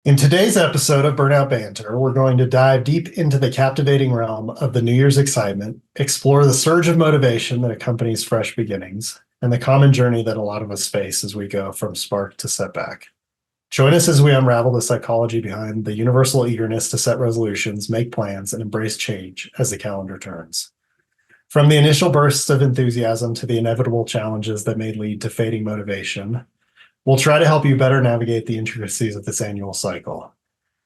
In today's episode of Burnout Banter, we're going to dive deep into the captivating realm of the New Year's excitement, explore the surge of motivation that accompanies fresh beginnings, and the common journey that a lot of us face as we go from spark to setback. Join us as we unravel the psychology behind the universal eagerness to set resolutions, make plans, and embrace change as the calendar turns. From the initial bursts of enthusiasm to the inevitable challenges that may lead to fading motivation, we'll try to help you better navigate the intricacies of this annual cycle.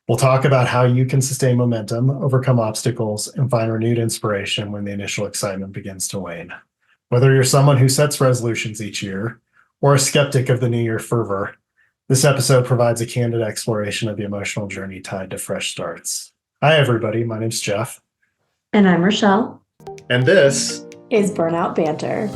We'll talk about how you can sustain momentum, overcome obstacles, and find renewed inspiration when the initial excitement begins to wane. Whether you're someone who sets resolutions each year or a skeptic of the New Year fervor, this episode provides a candid exploration of the emotional journey tied to fresh starts. Hi, everybody. My name's Jeff. And I'm Rochelle. And this is Burnout Banter.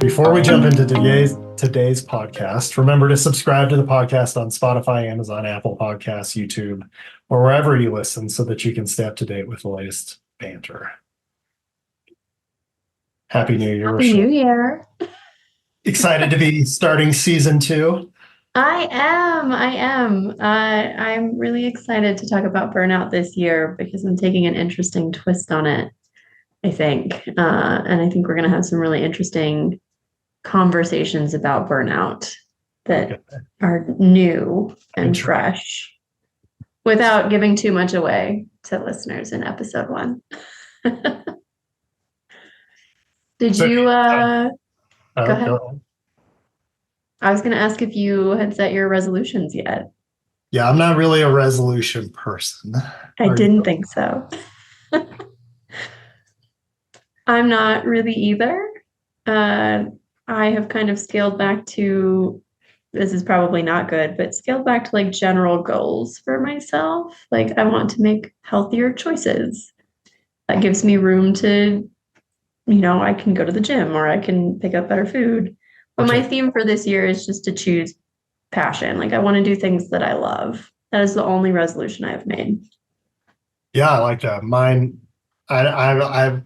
Before we jump into today's podcast, remember to subscribe to the podcast on Spotify, Amazon, Apple Podcasts, YouTube, or wherever you listen so that you can stay up to date with the latest banter. Happy New Year, Happy New Year. Excited to be starting season 2? I am. I'm really excited to talk about burnout this year because I'm taking an interesting twist on it, I think. And I think we're going to have some really interesting conversations about burnout that are new and fresh without giving too much away to listeners in episode 1. Did you go ahead? I was going to ask if you had set your resolutions yet. Yeah, I'm not really a resolution person. I didn't think so. I'm not really either. I have kind of scaled back to, this is probably not good, but scaled back to like general goals for myself. Like I want to make healthier choices. That gives me room to, I can go to the gym or I can pick up better food. But my theme for this year is just to choose passion. Like I want to do things that I love. That is the only resolution I have made. Yeah, I like that. Mine, I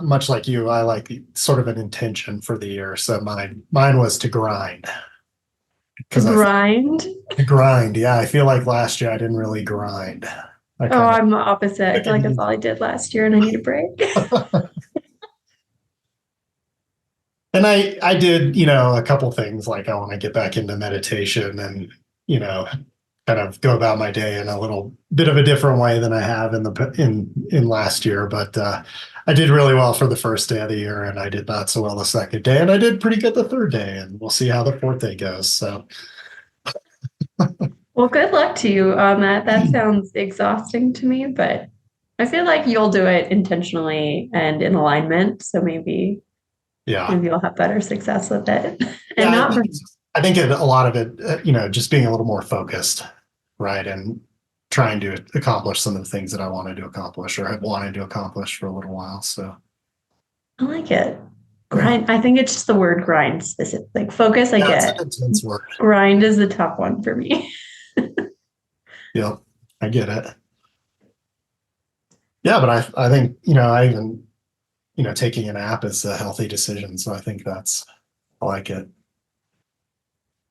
much like you, I like sort of an intention for the year. So mine was to grind. To grind? To grind, yeah. I feel like last year I didn't really grind. I'm the opposite. I feel like that's all I did last year and I need a break. And I did, a couple things like I want to get back into meditation and, kind of go about my day in a little bit of a different way than I have in last year. But I did really well for the first day of the year, and I did not so well the second day, and I did pretty good the third day, and we'll see how the fourth day goes. So, well, good luck to you on that. That sounds exhausting to me, but I feel like you'll do it intentionally and in alignment. So maybe you'll have better success with it. And I think a lot of it, just being a little more focused, right? And trying to accomplish some of the things that I wanted to accomplish or have wanted to accomplish for a little while. So I like it. Grind. I think it's just the word grind specific. Like focus, I get. It's an intense word. Grind is a tough one for me. Yep, I get it. Yeah, but I think, I even, taking a nap is a healthy decision. So I think I like it.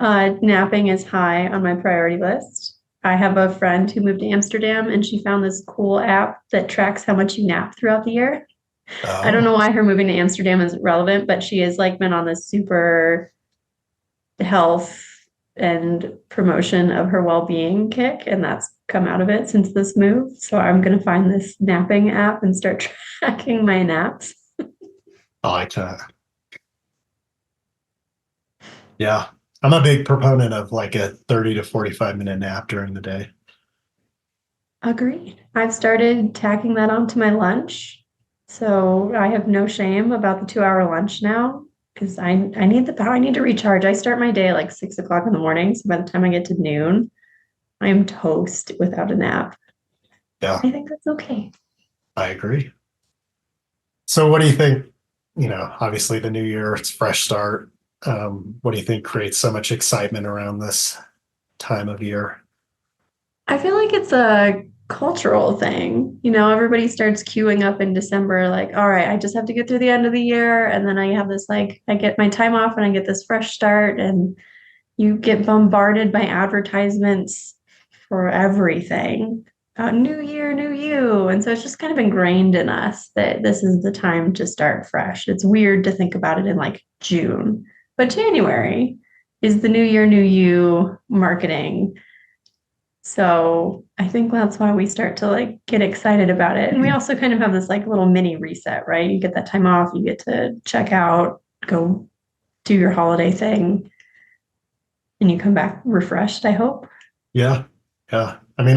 Napping is high on my priority list. I have a friend who moved to Amsterdam and she found this cool app that tracks how much you nap throughout the year. Oh. I don't know why her moving to Amsterdam is relevant, but she has like been on this super health and promotion of her well-being kick, and that's come out of it since this move. So I'm going to find this napping app and start tracking my naps. I like that. Yeah. I'm a big proponent of like a 30 to 45 minute nap during the day. Agreed. I've started tacking that onto my lunch. So I have no shame about the 2-hour lunch now because I need the power. I need to recharge. I start my day at like 6 o'clock in the morning. So by the time I get to noon, I'm toast without a nap. Yeah. I think that's okay. I agree. So what do you think? Obviously the new year, it's fresh start. What do you think creates so much excitement around this time of year? I feel like it's a cultural thing. Everybody starts queuing up in December, like, all right, I just have to get through the end of the year. And then I have this, like, I get my time off and I get this fresh start. And you get bombarded by advertisements for everything. New year, new you. And so it's just kind of ingrained in us that this is the time to start fresh. It's weird to think about it in like June, but January is the new year, new you marketing. So I think that's why we start to like get excited about it. And we also kind of have this like little mini reset, right? You get that time off, you get to check out, go do your holiday thing, and you come back refreshed, I hope. Yeah. Yeah. I mean,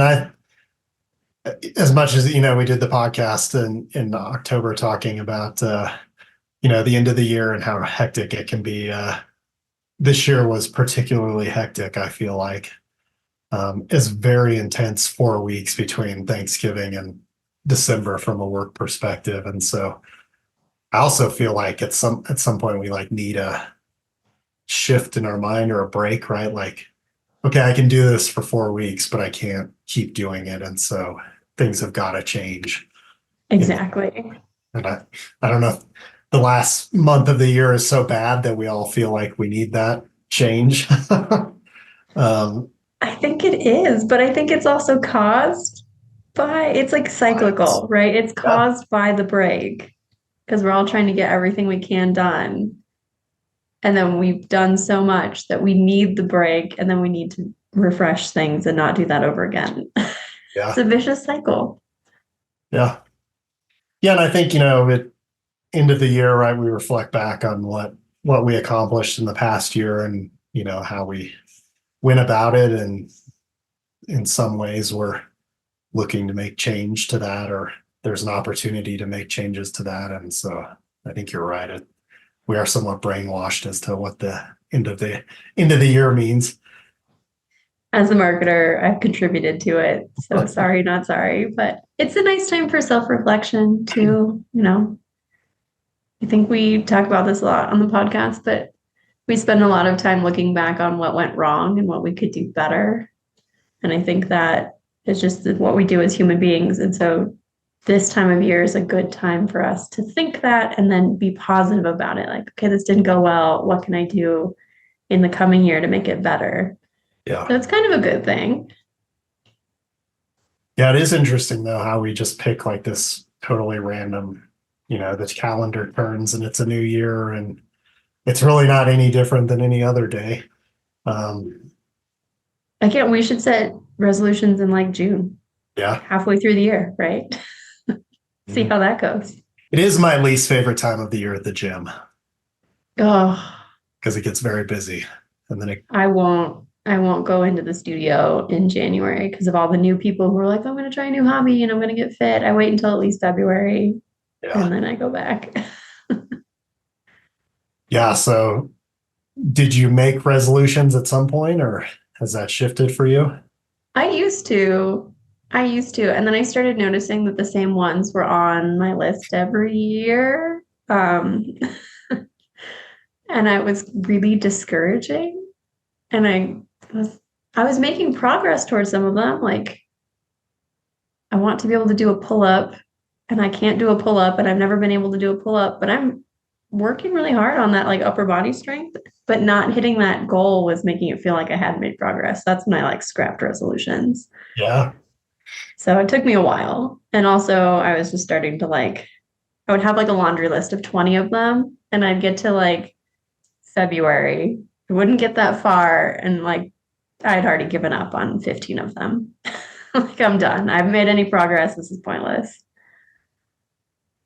as much as, we did the podcast in October talking about, the end of the year and how hectic it can be. This year was particularly hectic, I feel like. It's very intense 4 weeks between Thanksgiving and December from a work perspective. And so I also feel like at some point we like need a shift in our mind or a break, right? Like, okay, I can do this for 4 weeks, but I can't keep doing it. And so things have got to change. Exactly. And I don't know if the last month of the year is so bad that we all feel like we need that change. I think it is, but I think it's also caused by, it's like cyclical, right? It's caused by the break because we're all trying to get everything we can done. And then we've done so much that we need the break, and then we need to refresh things and not do that over again. Yeah. It's a vicious cycle. Yeah. Yeah. And I think, at end of the year, right, we reflect back on what we accomplished in the past year and, how we went about it. And in some ways we're looking to make change to that, or there's an opportunity to make changes to that. And so I think you're right. We are somewhat brainwashed as to what the end of the year means. As a marketer, I've contributed to it. So sorry, not sorry, but it's a nice time for self-reflection too. I think we talk about this a lot on the podcast, but we spend a lot of time looking back on what went wrong and what we could do better. And I think that is just what we do as human beings. And so this time of year is a good time for us to think that and then be positive about it. Like, okay, this didn't go well. What can I do in the coming year to make it better? Yeah. So it's kind of a good thing. Yeah, it is interesting though, how we just pick like this totally random, the calendar turns and it's a new year and it's really not any different than any other day. Again, we should set resolutions in like June. Yeah. Halfway through the year, right? See how that goes. It is my least favorite time of the year at the gym. Oh, because it gets very busy. And then I won't go into the studio in January because of all the new people who are like, I'm going to try a new hobby and I'm going to get fit. I wait until at least February and then I go back. Yeah. So did you make resolutions at some point, or has that shifted for you? I used to. And then I started noticing that the same ones were on my list every year. And it was really discouraging. And I was making progress towards some of them. Like, I want to be able to do a pull-up, and I can't do a pull-up, and I've never been able to do a pull-up, but I'm working really hard on that like upper body strength, but not hitting that goal was making it feel like I hadn't made progress. That's when I like scrapped resolutions. Yeah. So it took me a while. And also I was just starting to I would have like a laundry list of 20 of them, and I'd get to like February. I wouldn't get that far. And like, I'd already given up on 15 of them. Like, I'm done. I haven't made any progress. This is pointless.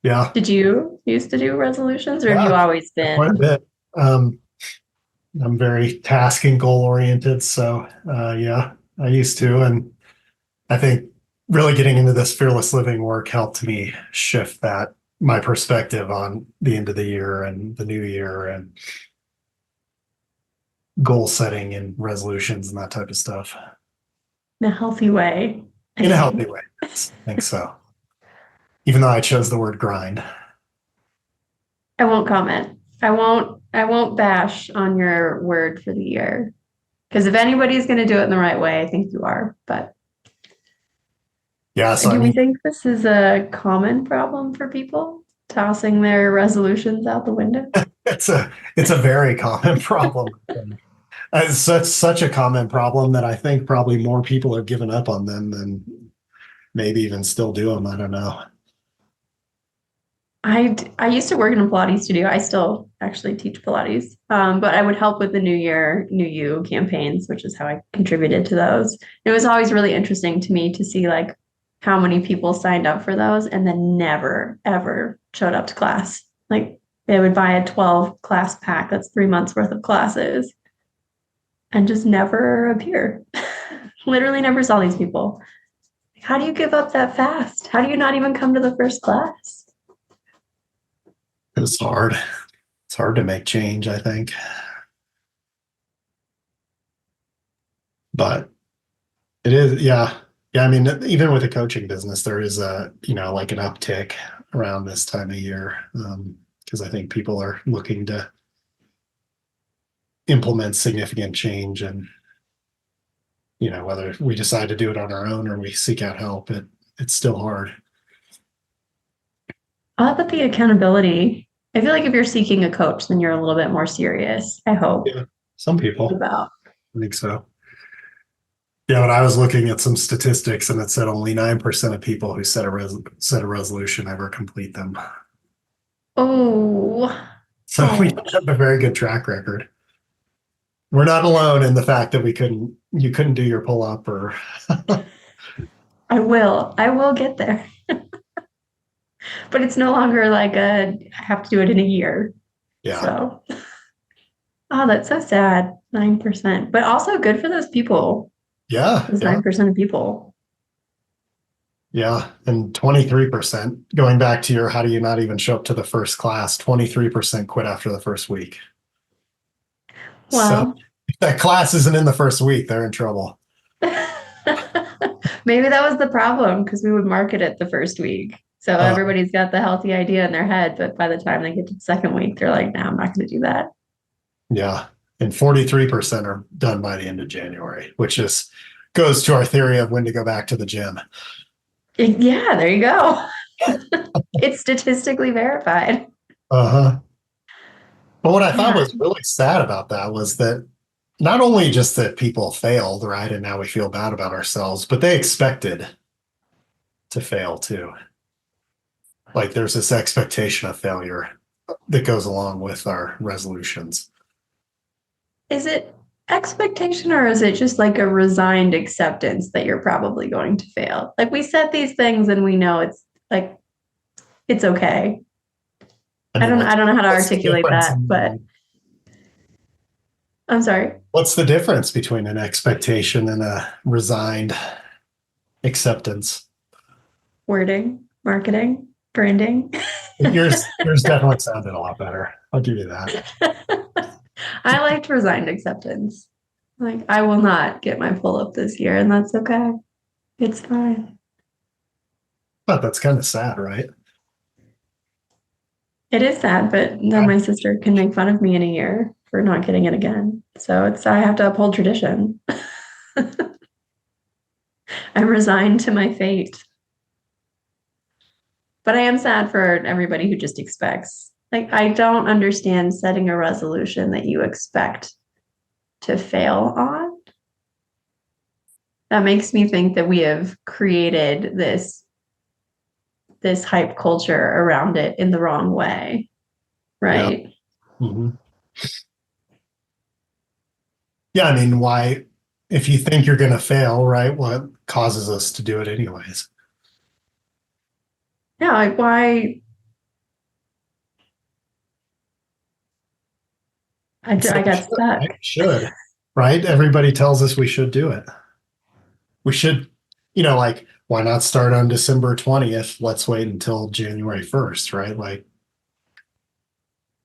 Yeah. Did you used to do resolutions, or have you always been? Quite a bit. I'm very task and goal oriented. So yeah, I used to. And I think really getting into this fearless living work helped me shift my perspective on the end of the year and the new year and goal setting and resolutions and that type of stuff. In a healthy way. In a healthy way. I think so. Even though I chose the word grind. I won't comment. I won't bash on your word for the year. Because if anybody's going to do it in the right way, I think you are. But yeah, so do we think this is a common problem for people tossing their resolutions out the window? It's a very common problem. It's such a common problem that I think probably more people have given up on them than maybe even still do them. I don't know. I used to work in a Pilates studio. I still actually teach Pilates, but I would help with the New Year, New You campaigns, which is how I contributed to those. It was always really interesting to me to see like how many people signed up for those and then never ever showed up to class. Like they would buy a 12 class pack, that's 3 months worth of classes, and just never appear. Literally never saw these people. How do you give up that fast? How do you not even come to the first class? It's hard. It's hard to make change, I think. But it is, yeah. Yeah, I mean, even with the coaching business, there is a, like an uptick around this time of year. Because I think people are looking to implement significant change and, whether we decide to do it on our own or we seek out help, it's still hard. How about the accountability? I feel like if you're seeking a coach, then you're a little bit more serious, I hope. Yeah, some people. About. I think so. Yeah, when I was looking at some statistics and it said only 9% of people who set a resolution ever complete them. Oh. So we don't have a very good track record. We're not alone in the fact that you couldn't do your pull-up or I will get there. But it's no longer like I have to do it in a year. yeah. So, oh, that's so sad. 9%, but also good for those people. Yeah. Those 9% of people. Yeah. And 23%, going back to your, how do you not even show up to the first class? 23% quit after the first week. Well, so if that class isn't in the first week, they're in trouble. maybe that was the problem because we would market it the first week. So everybody's got the healthy idea in their head, but by the time they get to the second week, they're like, no, I'm not going to do that. Yeah. And 43% are done by the end of January, which goes to our theory of when to go back to the gym. Yeah, there you go. It's statistically verified. Uh-huh. But what I thought was really sad about that was that not only just that people failed, right? And now we feel bad about ourselves, but they expected to fail too. Like there's this expectation of failure that goes along with our resolutions. Is it expectation or is it just like a resigned acceptance that you're probably going to fail? Like we set these things and we know it's like it's okay. I don't know how to articulate that, but I'm sorry. What's the difference between an expectation and a resigned acceptance? Wording, marketing, branding. Yours definitely sounded a lot better. I'll give you that. I liked resigned acceptance. Like I will not get my pull up this year, and that's okay. It's fine. But that's kind of sad, right? It is sad, but then my sister can make fun of me in a year for not getting it again. So I have to uphold tradition. I'm resigned to my fate. But I am sad for everybody who just expects. Like, I don't understand setting a resolution that you expect to fail on. That makes me think that we have created this hype culture around it in the wrong way, right? Yeah. Mm-hmm. Yeah, I mean, why, if you think you're going to fail, right, what causes us to do it anyways? Yeah, like why? I got stuck. Right? Should, right? Everybody tells us we should do it. We should, like, why not start on December 20th? Let's wait until January 1st, right? Like,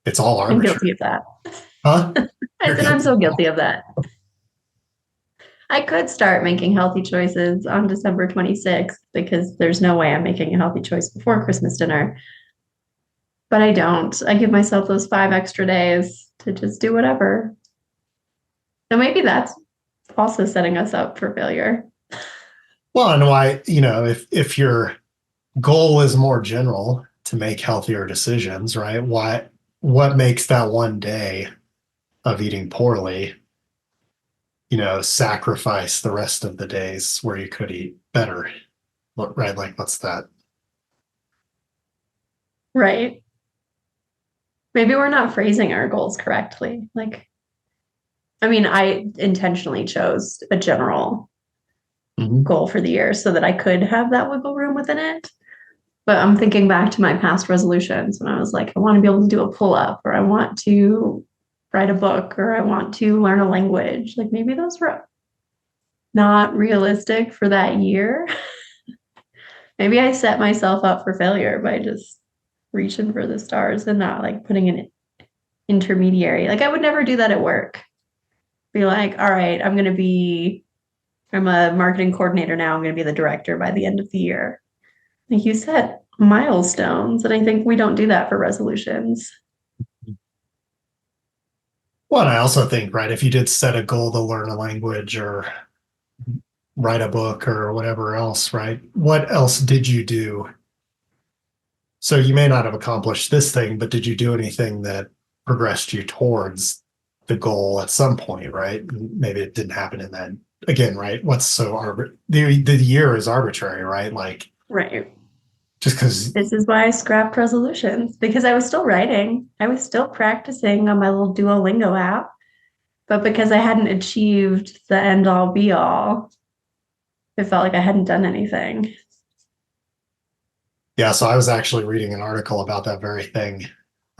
it's all arbitrary. I'm guilty of that. Huh? I said I'm so guilty of that. I could start making healthy choices on December 26th because there's no way I'm making a healthy choice before Christmas dinner. But I don't. I give myself those 5 extra days to just do whatever. So maybe that's also setting us up for failure. Well, and why, if your goal is more general to make healthier decisions, right? What makes that one day of eating poorly sacrifice the rest of the days where you could eat better. Right? Like, what's that? Right. Maybe we're not phrasing our goals correctly. Like, I mean, I intentionally chose a general Mhm. goal for the year so that I could have that wiggle room within it. But I'm thinking back to my past resolutions when I was like, I want to be able to do a pull up, or I want to write a book, or I want to learn a language. Like maybe those were not realistic for that year. Maybe I set myself up for failure by just reaching for the stars and not like putting an intermediary. Like I would never do that at work. Be like, all right, I'm a marketing coordinator now. I'm going to be the director by the end of the year. Like you set milestones, and I think we don't do that for resolutions. Well, and I also think, right, if you did set a goal to learn a language or write a book or whatever else, right, what else did you do? So you may not have accomplished this thing, but did you do anything that progressed you towards the goal at some point, right? Maybe it didn't happen in that again, right? What's so the year is arbitrary, right? Like Right. just because. This is why I scrapped resolutions because I was still writing. I was still practicing on my little Duolingo app. But because I hadn't achieved the end all be all, it felt like I hadn't done anything. Yeah, so I was actually reading an article about that very thing.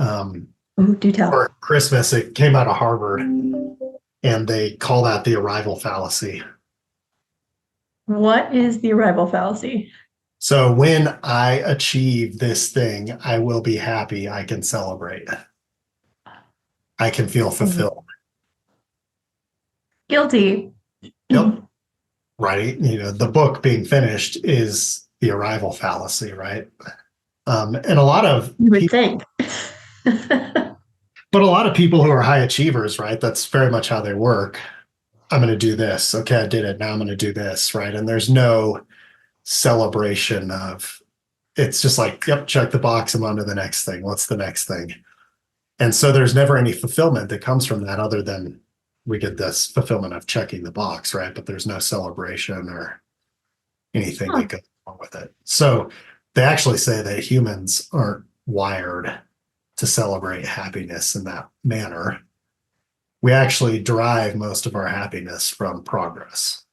Ooh, do tell. For Christmas, it came out of Harvard, and they call that the arrival fallacy. What is the arrival fallacy? So when I achieve this thing, I will be happy. I can celebrate. I can feel fulfilled. Guilty. Yep. Right. The book being finished is the arrival fallacy, right? And a lot of You would people, think. but a lot of people who are high achievers, right? That's very much how they work. I'm going to do this. Okay, I did it. Now I'm going to do this, right? And there's no celebration of it's just like, yep, check the box. I'm on to the next thing. What's the next thing? And so there's never any fulfillment that comes from that other than we get this fulfillment of checking the box, right? But there's no celebration or anything that goes along with it. So they actually say that humans aren't wired to celebrate happiness in that manner. We actually derive most of our happiness from progress.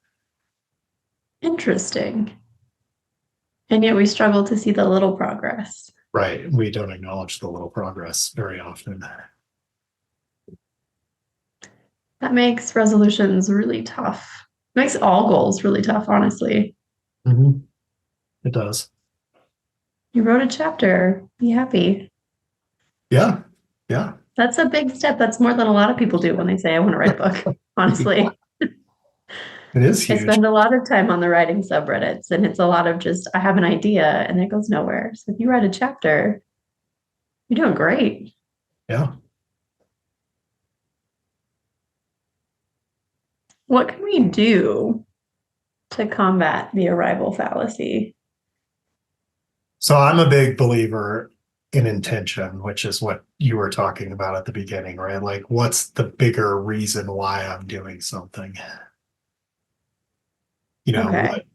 Interesting. And yet we struggle to see the little progress. Right. We don't acknowledge the little progress very often. That makes resolutions really tough. Makes all goals really tough, honestly. Mm-hmm. It does. You wrote a chapter. Be happy. Yeah. Yeah. That's a big step. That's more than a lot of people do when they say, I want to write a book, honestly. It is I huge. spend a lot of time on the writing subreddits, and it's a lot of just, I have an idea and it goes nowhere. So if you write a chapter, you're doing great. Yeah. What can we do to combat the arrival fallacy? So I'm a big believer in intention, which is what you were talking about at the beginning, right? Like, what's the bigger reason why I'm doing something? Okay. What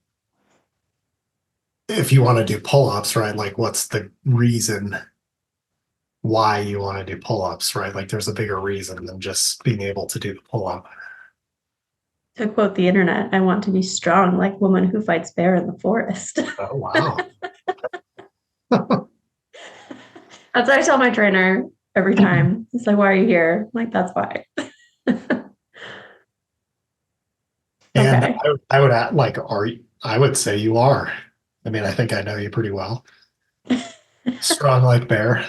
if you want to do pull-ups, right? Like, what's the reason why you want to do pull-ups, right? Like, there's a bigger reason than just being able to do the pull-up. To quote the internet, I want to be strong like woman who fights bear in the forest. Oh, wow. That's what I tell my trainer every time. He's like, why are you here? I'm like, that's why. And Okay. I would like, I would say you are. I mean, I think I know you pretty well. Strong like bear.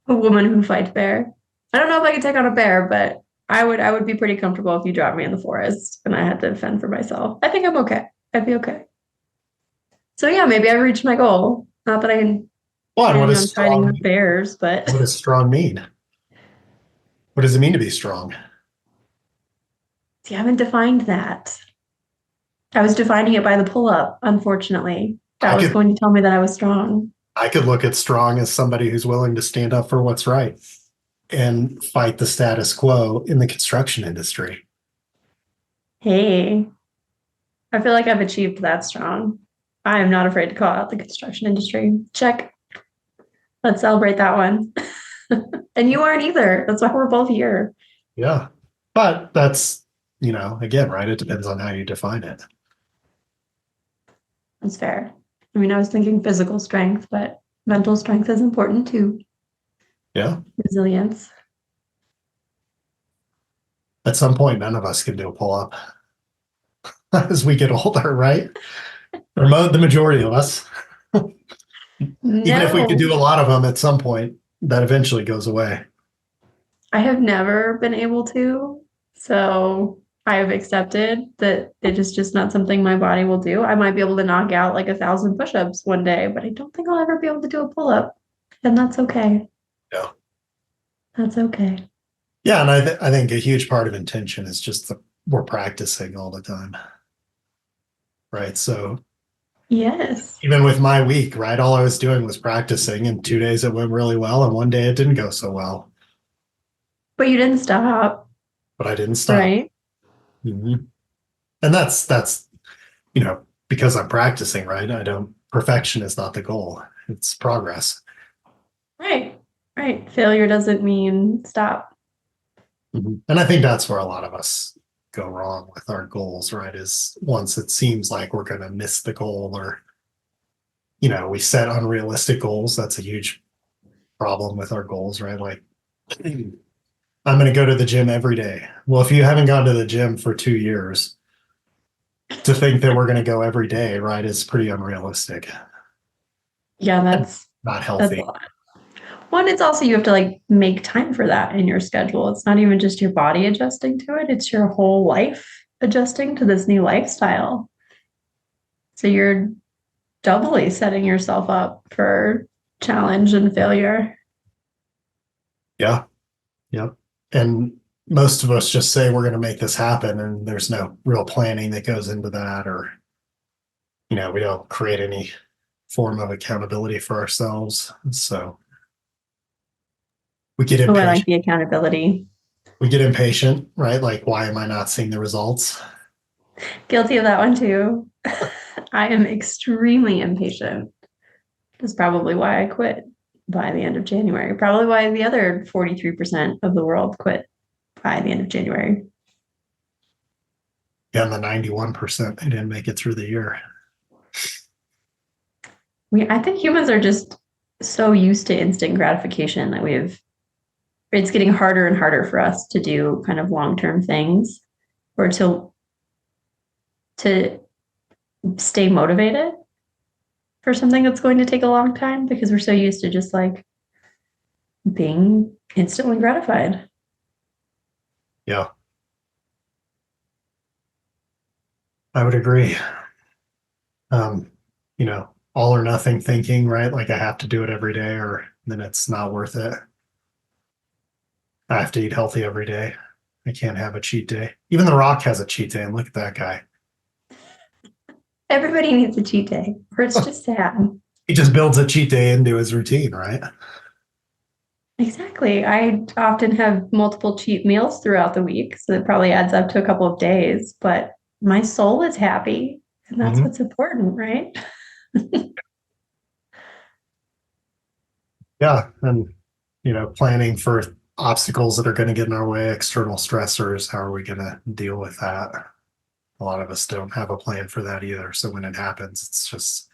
A woman who fights bear. I don't know if I could take on a bear, but I would be pretty comfortable if you dropped me in the forest and I had to fend for myself. I think I'm okay. I'd be okay. So yeah, maybe I reached my goal. Not that I can What? What planning does on fighting strong? with bears, but What does strong mean? What does it mean to be strong? see, I haven't defined that. I was defining it by the pull-up, unfortunately. That was going to tell me that I was strong. I could look at strong as somebody who's willing to stand up for what's right. and fight the status quo in the construction industry. Hey, I feel like I've achieved that strong. I am not afraid to call out the construction industry. Check. Let's celebrate that one. And you aren't either. That's why we're both here. Yeah. But that's, again, right? It depends on how you define it. That's fair. I mean, I was thinking physical strength, but mental strength is important too. Yeah. Resilience. At some point, none of us can do a pull up as we get older, right? Or the majority of us. Even if we could do a lot of them at some point, that eventually goes away. I have never been able to. So I have accepted that it is just not something my body will do. I might be able to knock out like 1,000 push-ups one day, but I don't think I'll ever be able to do a pull-up. And that's okay. Yeah. That's okay. Yeah. And I think a huge part of intention is just we're practicing all the time. Right. So yes. Even with my week, right? All I was doing was practicing, and 2 days it went really well, and one day it didn't go so well. But you didn't stop. But I didn't stop. Right. Mm-hmm. And that's because I'm practicing, right? Perfection is not the goal. It's progress. Right. Right. Failure doesn't mean stop. Mm-hmm. And I think that's where a lot of us go wrong with our goals, right? Is once it seems like we're going to miss the goal, or we set unrealistic goals. That's a huge problem with our goals, right? Like, I'm going to go to the gym every day. Well, if you haven't gone to the gym for 2 years, to think that we're going to go every day, right, is pretty unrealistic. Yeah, that's not healthy. That's a lot. One, it's also you have to like make time for that in your schedule. It's not even just your body adjusting to it, it's your whole life adjusting to this new lifestyle. So you're doubly setting yourself up for challenge and failure. Yeah. Yep. And most of us just say we're going to make this happen, and there's no real planning that goes into that, or we don't create any form of accountability for ourselves. So we get Oh, I impatient. like the accountability. We get impatient, right? Like, why am I not seeing the results? Guilty of that one too. I am extremely impatient. That's probably why I quit by the end of January. Probably why the other 43% of the world quit by the end of January. Yeah, and the 91% they didn't make it through the year. I think humans are just so used to instant gratification that it's getting harder and harder for us to do kind of long-term things, or to stay motivated for something that's going to take a long time, because we're so used to just like being instantly gratified. Yeah. I would agree. All or nothing thinking, right? Like, I have to do it every day, or then it's not worth it. I have to eat healthy every day. I can't have a cheat day. Even The Rock has a cheat day, and look at that guy. Everybody needs a cheat day, or it's just sad. He just builds a cheat day into his routine, right? Exactly. I often have multiple cheat meals throughout the week, so it probably adds up to a couple of days, but my soul is happy, and that's what's important, right? Yeah. And, planning for obstacles that are going to get in our way, external stressors, how are we going to deal with that? A lot of us don't have a plan for that either. So when it happens, it's just,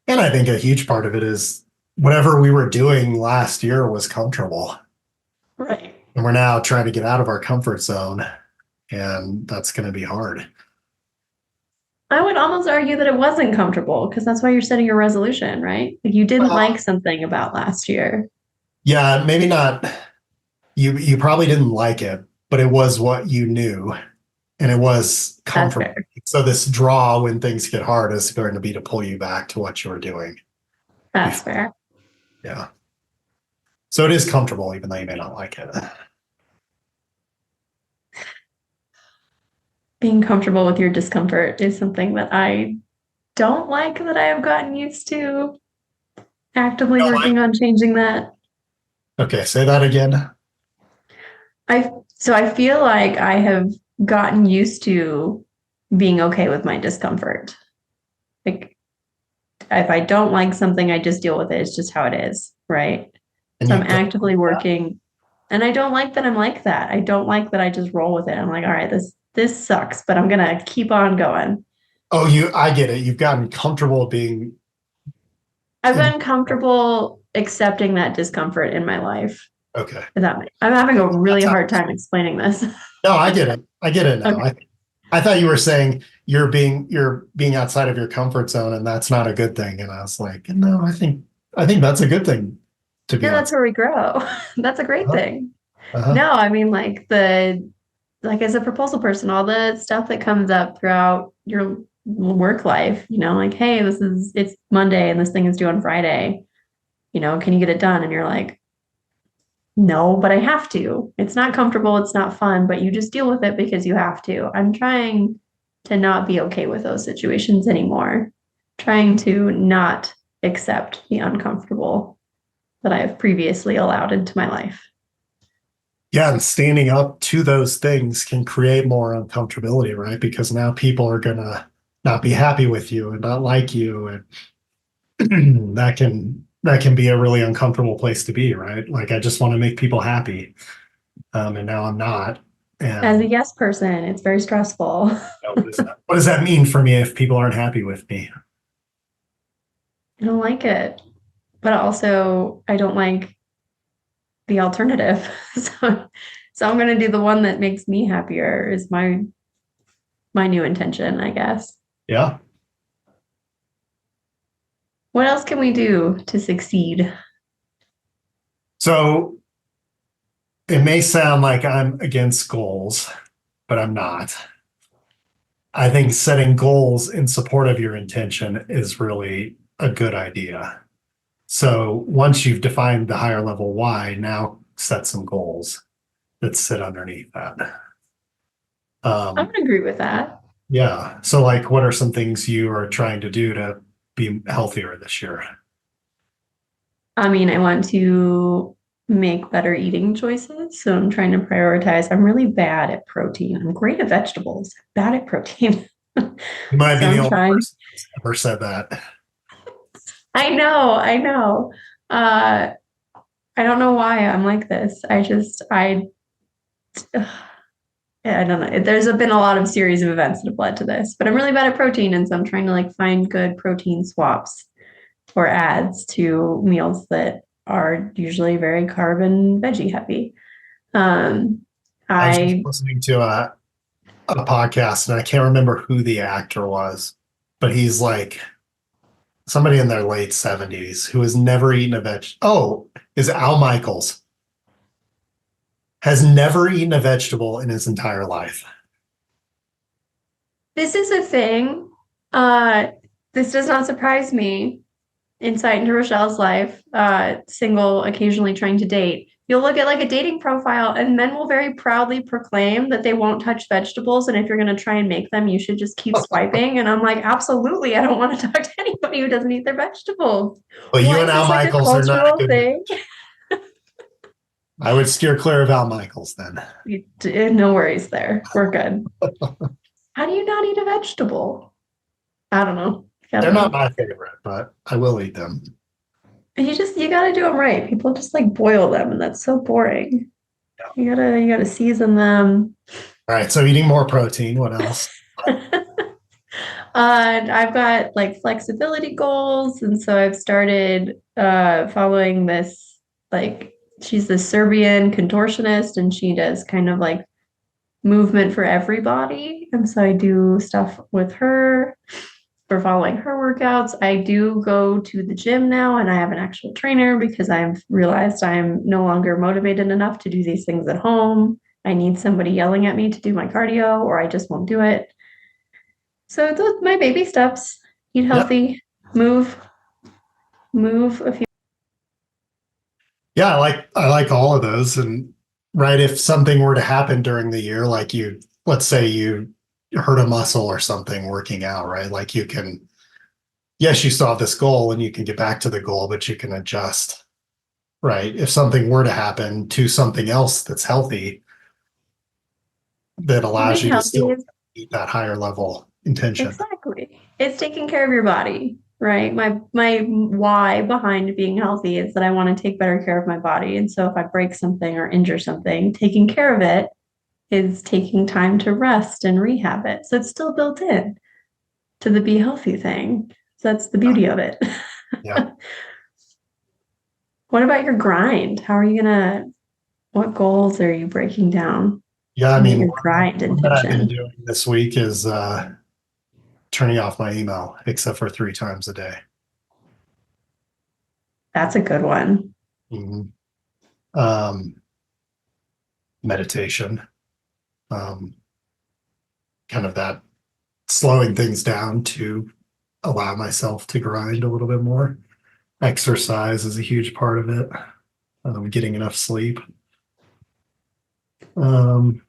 and I think a huge part of it is whatever we were doing last year was comfortable. Right. And we're now trying to get out of our comfort zone, and that's going to be hard. I would almost argue that it wasn't comfortable, because that's why you're setting your resolution, right? Like you didn't like something about last year. Yeah, maybe not. You probably didn't like it, but it was what you knew, and it was comfortable. So this draw when things get hard is going to be to pull you back to what you were doing. That's fair. Yeah. So it is comfortable, even though you may not like it. Being comfortable with your discomfort is something that I don't like, that I have gotten used to. Actively working on changing that. Okay, say that again. So I feel like I have gotten used to being okay with my discomfort. Like if I don't like something, I just deal with it. It's just how it is, right? And So you I'm don't actively like that? working, and I don't like that I'm like that. I don't like that I just roll with it. I'm like, all right, this sucks, but I'm gonna keep on going. Oh, I get it. You've gotten comfortable being I've in. been comfortable accepting that discomfort in my life. Okay. I'm having a really That's how. hard time explaining this. No, I get it. I get it now. Okay. I thought you were saying you're being outside of your comfort zone and that's not a good thing. And I was like, no, I think that's a good thing to be Yeah, that's outside. where we grow. That's a great Uh-huh. thing. Uh-huh. No, I mean like as a proposal person, all the stuff that comes up throughout your work life, like, hey, it's Monday and this thing is due on Friday. Can you get it done? And you're like, no, but I have to. It's not comfortable, it's not fun, but you just deal with it because you have to. I'm trying to not be okay with those situations anymore. Trying to not accept the uncomfortable that I have previously allowed into my life. Yeah, and standing up to those things can create more uncomfortability, right? Because now people are gonna not be happy with you and not like you, and that can be a really uncomfortable place to be, right? Like I just want to make people happy, and now I'm not. As a And yes person, it's very stressful. what does that mean for me if people aren't happy with me? I don't like it, but also I don't like the alternative. So I'm going to do the one that makes me happier is my new intention, I guess. Yeah. What else can we do to succeed? So it may sound like I'm against goals, but I'm not. I think setting goals in support of your intention is really a good idea. So once you've defined the higher level why, now set some goals that sit underneath that. I Um, would agree with that. yeah. So like what are some things you are trying to do to be healthier this year? I mean, I want to make better eating choices. So I'm trying to prioritize. I'm really bad at protein. I'm great at vegetables, bad at protein. You might So be the I'm only trying. person who's ever said that. I know. I don't know why I'm like this. I don't know. There's been a lot of series of events that have led to this, but I'm really bad at protein, and so I'm trying to like find good protein swaps or adds to meals that are usually very carb and veggie heavy. Um, I was just I listening to a podcast and I can't remember who the actor was, but he's like somebody in their late 70s who has never eaten a veg. Oh, is Al Michaels has never eaten a vegetable in his entire life. This is a thing. Uh, this does not surprise me. Insight into Rochelle's life, single, occasionally trying to date. You'll look at like a dating profile, and men will very proudly proclaim that they won't touch vegetables. And if you're going to try and make them, you should just keep swiping. And I'm like, absolutely. I don't want to talk to anybody who doesn't eat their vegetables. But you Why and is Al this like a Michaels are not a cultural good thing? match. I would steer clear of Al Michaels then. No worries there. We're good. How do you not eat a vegetable? I don't know. I They're don't not know. my favorite, but I will eat them. You gotta do them right. People just like boil them, and that's so boring. Yeah. You gotta season them. All right, so eating more protein. What else? I've got like flexibility goals, and so I've started following this like she's the Serbian contortionist, and she does kind of like movement for everybody, and so I do stuff with her for following her workouts. I do go to the gym now, and I have an actual trainer because I've realized I'm no longer motivated enough to do these things at home. I need somebody yelling at me to do my cardio, or I just won't do it. So those my baby steps. Eat Yep. healthy, move, move a few. Yeah, I like all of those. And right, if something were to happen during the year, like let's say you hurt a muscle or something working out, right? Like yes, you still have this goal and you can get back to the goal, but you can adjust right? If something were to happen to something else that's healthy, that allows Being you to healthy still is meet that higher level intention. exactly. It's taking care of your body, right? My why behind being healthy is that I want to take better care of my body. And so if I break something or injure something, taking care of it is taking time to rest and rehab it. So it's still built in to the be healthy thing. So that's the beauty of it. Yeah. What about your grind? How are you gonna, what goals are you breaking down Yeah. I to meet mean, your grind one that I've been intention? doing this week is turning off my email except for 3 times a day. That's a good one. Mhm. Um, meditation, um, kind of that slowing things down to allow myself to grind a little bit more. Exercise is a huge part of it. Getting enough sleep. Um,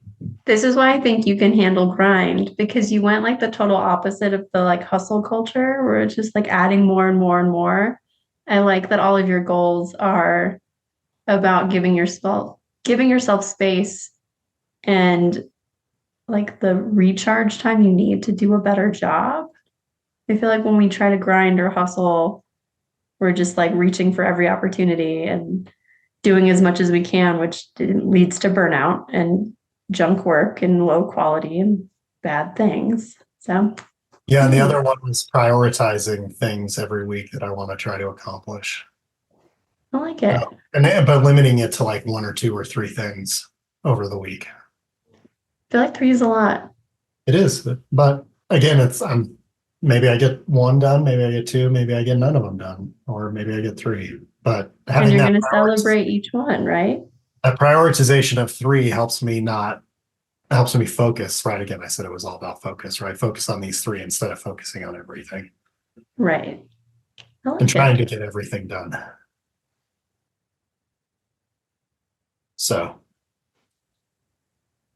This is why I think you can handle grind because you went like the total opposite of the like hustle culture where it's just like adding more and more and more. I like that all of your goals are about giving yourself space and like the recharge time you need to do a better job. I feel like when we try to grind or hustle, we're just like reaching for every opportunity and doing as much as we can, which leads to burnout and junk work and low quality and bad things. So, yeah, and the hmm, other one was prioritizing things every week that I want to try to accomplish. I like it. But limiting it to like 1 or 2 or 3 things over the week. I feel like 3 is a lot. It is, but again, I'm maybe I get one done, maybe I get two, maybe I get none of them done, or maybe I get three. But And having you're going to celebrate each one, right? that prioritization of three helps me focus. Right. Again, I said it was all about focus, right? Focus on these three instead of focusing on everything Right. I and like trying it. to get everything done. So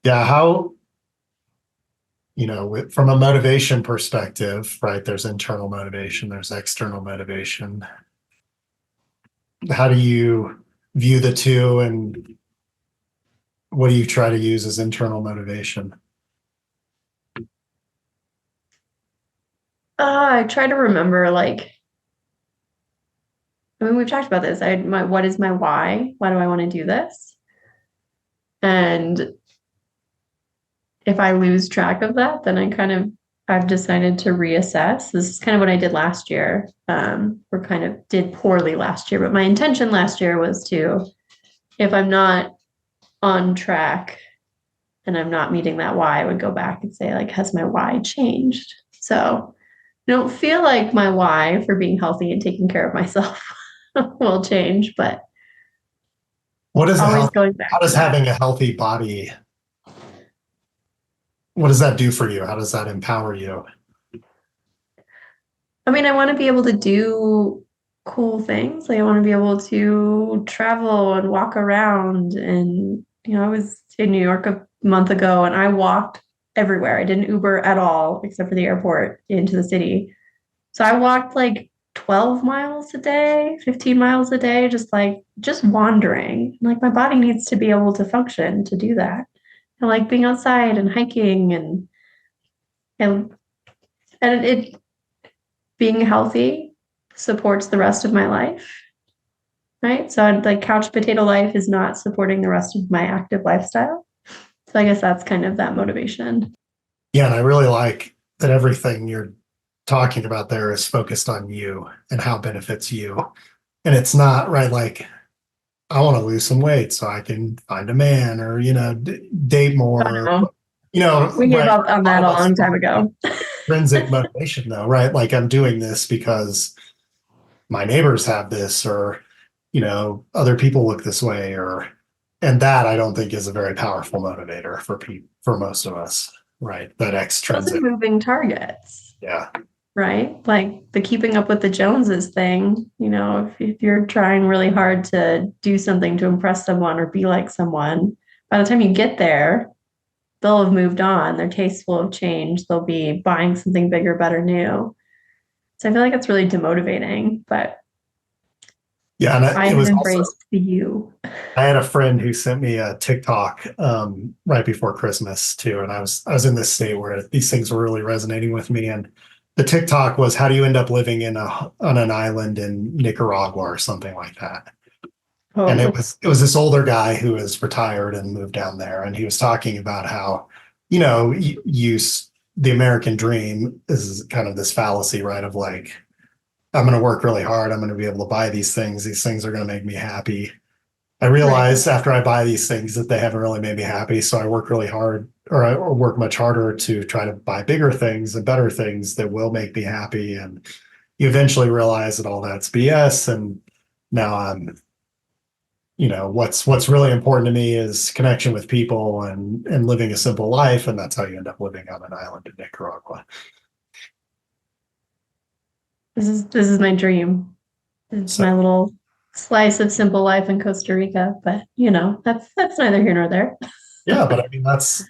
yeah, from a motivation perspective, right? There's internal motivation, there's external motivation. How do you view the two, and what do you try to use as internal motivation? I try to remember, like, I mean, we've talked about this. What is my why? Why do I want to do this? And if I lose track of that, then I've decided to reassess. This is kind of what I did last year. Or kind of did poorly last year, but my intention last year was to, if I'm not on track and I'm not meeting that why, I would go back and say, like, has my why changed? So I don't feel like my why for being healthy and taking care of myself will change, but What is a always health? going How back to does that. having a healthy body, what does that do for you? How does that empower you? I mean, I want to be able to do cool things. Like I want to be able to travel and walk around. And, I was in New York a month ago and I walked everywhere. I didn't Uber at all, except for the airport into the city. So I walked like 12 miles a day, 15 miles a day, just wandering. Like my body needs to be able to function to do that. I like being outside and hiking and it being healthy supports the rest of my life, right? So like couch potato life is not supporting the rest of my active lifestyle. So I guess that's kind of that motivation. Yeah, and I really like that everything you're talking about there is focused on you and how it benefits you. And it's not right like I want to lose some weight so I can find a man or date Oh more. no, we gave Right. up on A lot that of a us long time start with ago. intrinsic motivation though, right? Like I'm doing this because my neighbors have this, or other people look this way, and that I don't think is a very powerful motivator for most of us, right? That Those are extrinsic. moving targets, Yeah. right? Like the keeping up with the Joneses thing, if you're trying really hard to do something to impress someone or be like someone, by the time you get there, they'll have moved on. Their tastes will have changed. They'll be buying something bigger, better, new. So I feel like it's really demotivating, but Yeah, and I it have was also, embraced the you. I had a friend who sent me a TikTok right before Christmas too, and I was in this state where these things were really resonating with me. And the TikTok was, "How do you end up living on an island in Nicaragua or something like that?" And Oh, it was this older guy who was retired and moved down there, and he was talking about how, the American dream is kind of this fallacy, right? Of like, I'm going to work really hard, I'm going to be able to buy these things. These things are going to make me happy. I right. realize after I buy these things that they haven't really made me happy. So I work really hard, or I work much harder to try to buy bigger things and better things that will make me happy. And you eventually realize that all that's BS. And now what's really important to me is connection with people and living a simple life. And that's how you end up living on an island in Nicaragua. This is my dream. It's So my little slice of simple life in Costa Rica, but that's neither here nor there. yeah, but I mean that's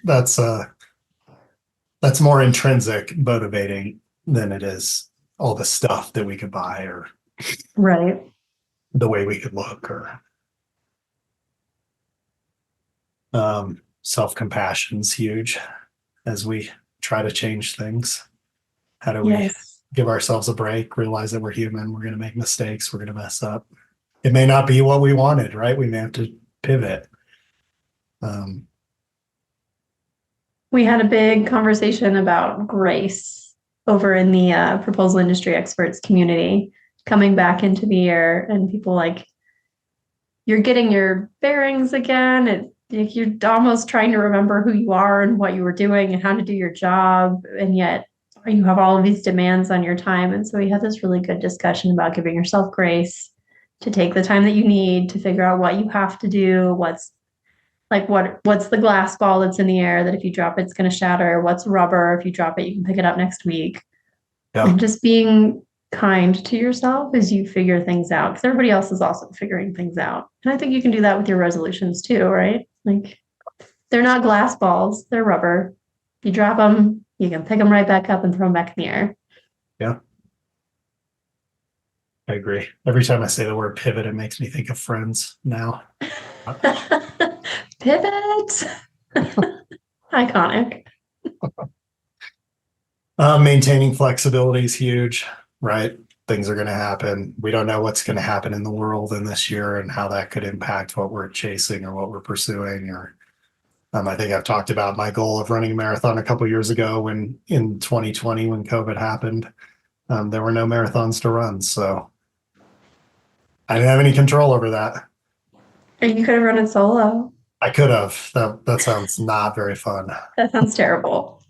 more intrinsic motivating than it is all the stuff that we could buy or Right. the way we could look or self-compassion's huge as we try to change things. How do we Yes. give ourselves a break, realize that we're human, we're going to make mistakes, we're going to mess up. It may not be what we wanted, right? We may have to pivot. We had a big conversation about grace over in the proposal industry experts community coming back into the year, and people like, you're getting your bearings again. You're almost trying to remember who you are and what you were doing and how to do your job, and yet you have all of these demands on your time. And so we had this really good discussion about giving yourself grace to take the time that you need to figure out what you have to do, what's the glass ball that's in the air that if you drop it, it's going to shatter? What's rubber? If you drop it, you can pick it up next week. Yeah. And just being kind to yourself as you figure things out, because everybody else is also figuring things out. And I think you can do that with your resolutions too, right? Like, they're not glass balls, they're rubber. You drop them, you can pick them right back up and throw them back in the air. Yeah. I agree. Every time I say the word pivot, it makes me think of Friends now. Pivot. Iconic. Maintaining flexibility is huge, right? Things are going to happen. We don't know what's going to happen in the world in this year and how that could impact what we're chasing or what we're pursuing. Or I think I've talked about my goal of running a marathon a couple of years ago when in 2020, when COVID happened, there were no marathons to run. So I didn't have any control over that. Or you could have run it solo. I could have. That sounds not very fun. That sounds terrible.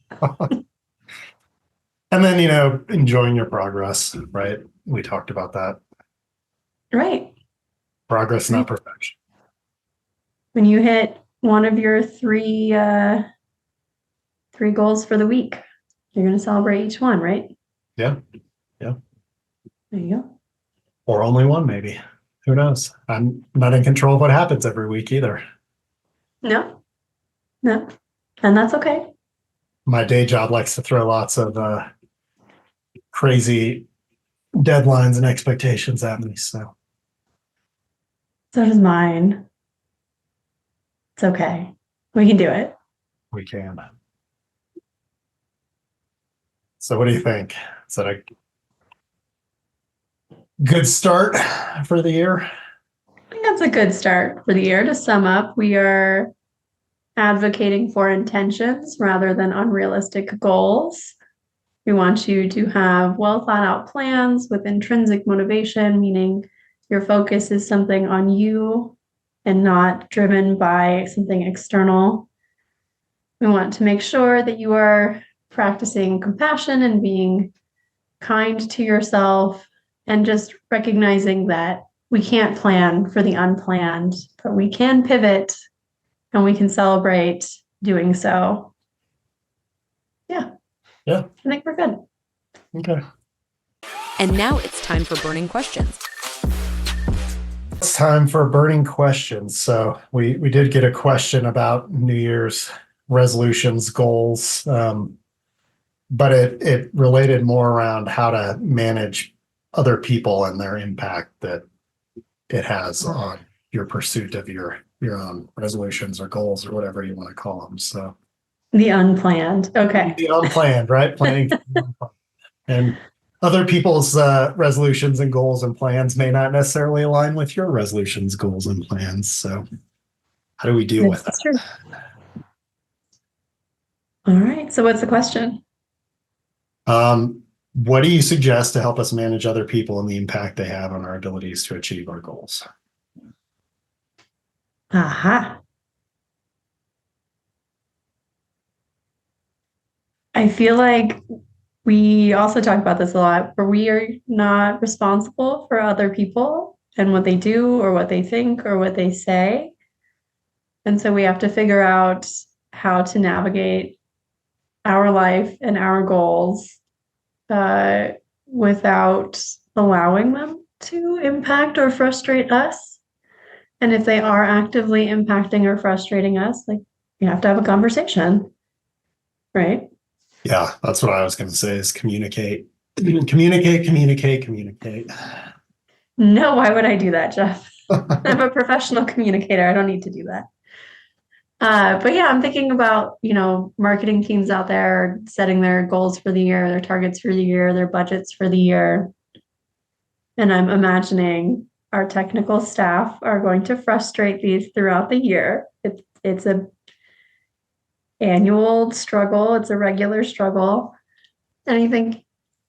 And then, enjoying your progress, right? We talked about that. Right. Progress, not perfection. When you hit one of your three goals for the week, you're going to celebrate each one, right? Yeah. Yeah. There you go. Or only one, maybe. Who knows? I'm not in control of what happens every week either. No. And that's okay. My day job likes to throw lots of crazy deadlines and expectations at me. So does mine. It's okay. We can do it. we can. So what do you think? Is that a good start for the year? I think that's a good start for the year. To sum up, we are advocating for intentions rather than unrealistic goals. We want you to have well thought out plans with intrinsic motivation, meaning your focus is something on you and not driven by something external. We want to make sure that you are practicing compassion and being kind to yourself and just recognizing that we can't plan for the unplanned, but we can pivot and we can celebrate doing so. Yeah. I think we're good. Okay. And now it's time for burning questions. It's time for burning questions. So we did get a question about New Year's resolutions, goals, but it related more around how to manage other people and their impact that it has on your pursuit of your resolutions or goals or whatever you want to call them. So The unplanned. Okay. the unplanned, right? Planning and other people's resolutions and goals and plans may not necessarily align with your resolutions, goals, and plans. So how do we deal with that? That's true. All right. So what's the question? What do you suggest to help us manage other people and the impact they have on our abilities to achieve our goals? Aha. I feel like we also talk about this a lot, but we are not responsible for other people and what they do or what they think or what they say. And so we have to figure out how to navigate our life and our goals without allowing them to impact or frustrate us. And if they are actively impacting or frustrating us, like you have to have a conversation, right? Yeah, that's what I was going to say is communicate. Communicate. No, why would I do that, Jeff? I'm a professional communicator. I don't need to do that. But yeah, I'm thinking about, marketing teams out there setting their goals for the year, their targets for the year, their budgets for the year. And I'm imagining our technical staff are going to frustrate these throughout the year. It's a annual struggle. It's a regular struggle. And I think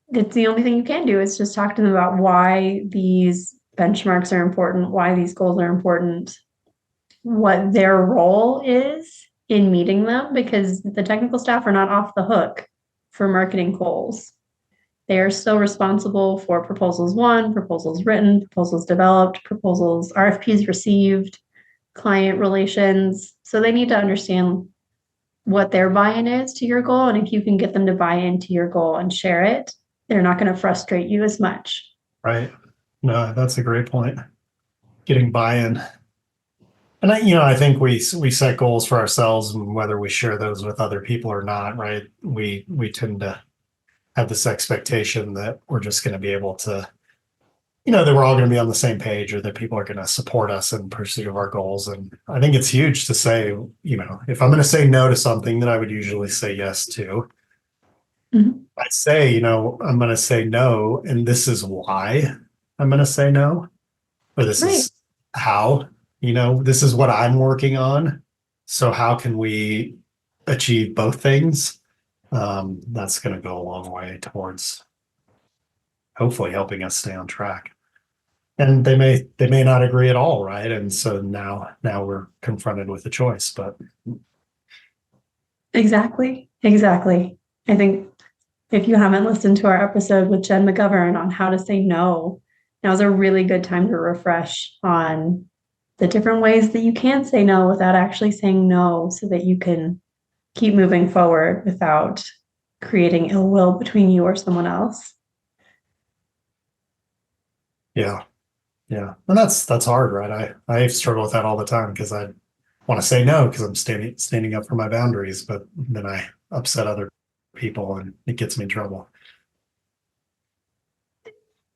it's the only thing you can do is just talk to them about why these benchmarks are important, why these goals are important, what their role is in meeting them, because the technical staff are not off the hook for marketing goals. They are still responsible for proposals won, proposals written, proposals developed, proposals, RFPs received, client relations. So they need to understand what their buy-in is to your goal. And if you can get them to buy into your goal and share it, they're not going to frustrate you as much. Right. No, that's a great point. Getting buy-in. And I think we set goals for ourselves, and whether we share those with other people or not, right? We tend to have this expectation that we're just going to be able to, that we're all going to be on the same page, or that people are going to support us in pursuit of our goals. And I think it's huge to say, if I'm going to say no to something that I would usually say yes to, I'd say, I'm going to say no, and this is why I'm going to say no, or this is how, this is what I'm working on. So how can we achieve both things? That's going to go a long way towards hopefully helping us stay on track. And they may not agree at all, right? And so now we're confronted with a choice. But exactly. I think if you haven't listened to our episode with Jen McGovern on how to say no, now's a really good time to refresh on the different ways that you can say no without actually saying no, so that you can keep moving forward without creating ill will between you or someone else. Yeah. And that's hard, right? I struggle with that all the time because I want to say no because I'm standing up for my boundaries, but then I upset other people and it gets me in trouble.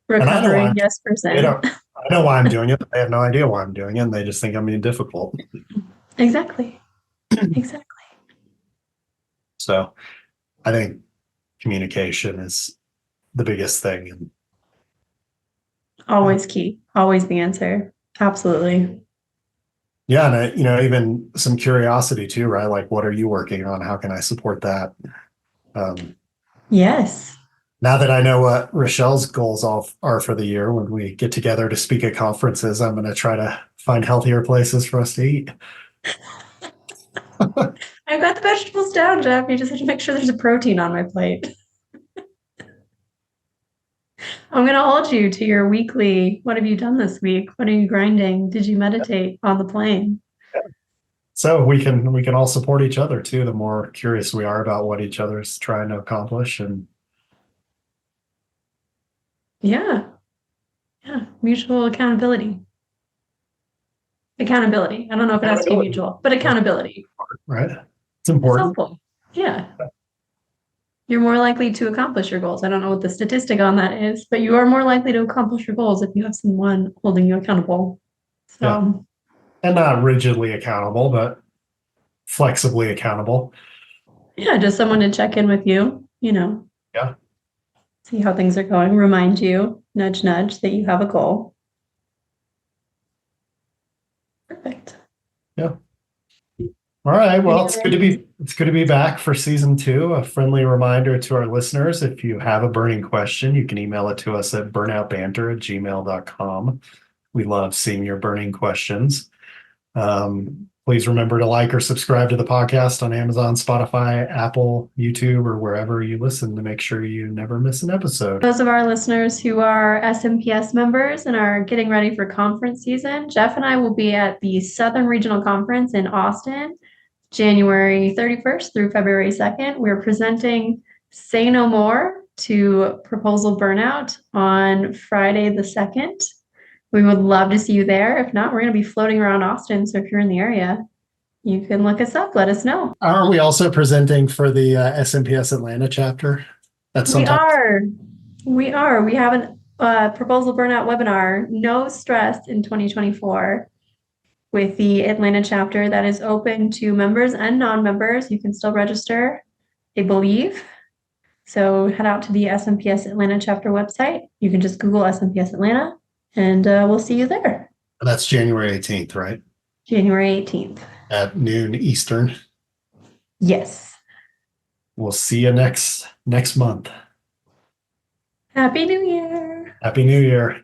Recovering, yes, percent. I know why I'm doing it, but they have no idea why I'm doing it, and they just think I'm being difficult. Exactly. So I think communication is the biggest thing. And always key, always the answer. Absolutely. Yeah, and even some curiosity too, right? Like, what are you working on? How can I support that? Yes. Now that I know what Rochelle's goals are for the year, when we get together to speak at conferences, I'm going to try to find healthier places for us to eat. I've got the vegetables down, Jeff. You just have to make sure there's a protein on my plate. I'm going to hold you to your weekly. What have you done this week? What are you grinding? Did you meditate on the plane? So we can all support each other too. The more curious we are about what each other's trying to accomplish, and yeah, mutual accountability. I don't know if it has to be mutual, but accountability. Right? It's important. It's helpful. Yeah. You're more likely to accomplish your goals. I don't know what the statistic on that is, but you are more likely to accomplish your goals if you have someone holding you accountable. So, Yeah. And not rigidly accountable, but flexibly accountable. yeah, just someone to check in with you, Yeah. see how things are going, remind you, nudge, nudge, that you have a goal. Perfect. Yeah. All right. Well, Any it's good to be back for season 2. A friendly reminder to our listeners, if you have a burning question, you can email it to us at burnoutbanter@gmail.com. We love seeing your burning questions. Please remember to like or subscribe to the podcast on Amazon, Spotify, Apple, YouTube, or wherever you listen to make sure you never miss an episode. Those of our listeners who are SMPS members and are getting ready for conference season, Jeff and I will be at the Southern Regional Conference in Austin, January 31st through February 2nd. We're presenting Say No More to Proposal Burnout on Friday the 2nd. We would love to see you there. If not, we're going to be floating around Austin. So if you're in the area, you can look us up. Let us know. Are we also presenting for the SMPS Atlanta chapter? We are. We have a proposal burnout webinar, No Stress in 2024, with the Atlanta chapter that is open to members and non-members. You can still register, I believe. So head out to the SMPS Atlanta chapter website. You can just Google SMPS Atlanta, and we'll see you there. That's January 18th, right? January 18th. At noon Eastern. Yes. We'll see you next month. Happy New Year. Happy New Year.